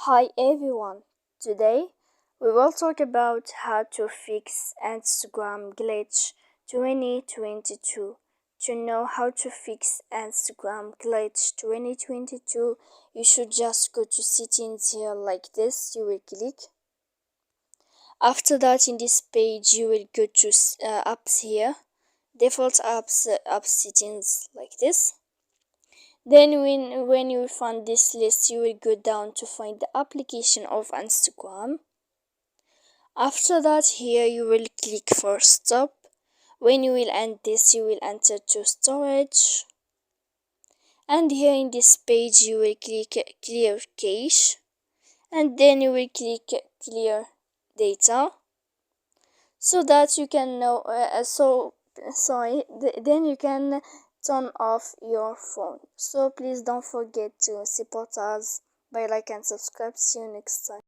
Hi everyone, today we will talk about how to fix Instagram glitch 2022. To know how to fix Instagram glitch 2022, you should just go to settings here like this, you will click. After that, in this page you will go to apps here, default apps, app settings like this. Then when you find this list, you will go down to find the application of Instagram. After that, here you will click for stop. When you will end this, you will enter to storage. And here in this page, you will click clear cache. And then you will click clear data. So that you can know, then you can turn off your phone. So please don't forget to support us by like and subscribe. See you next time.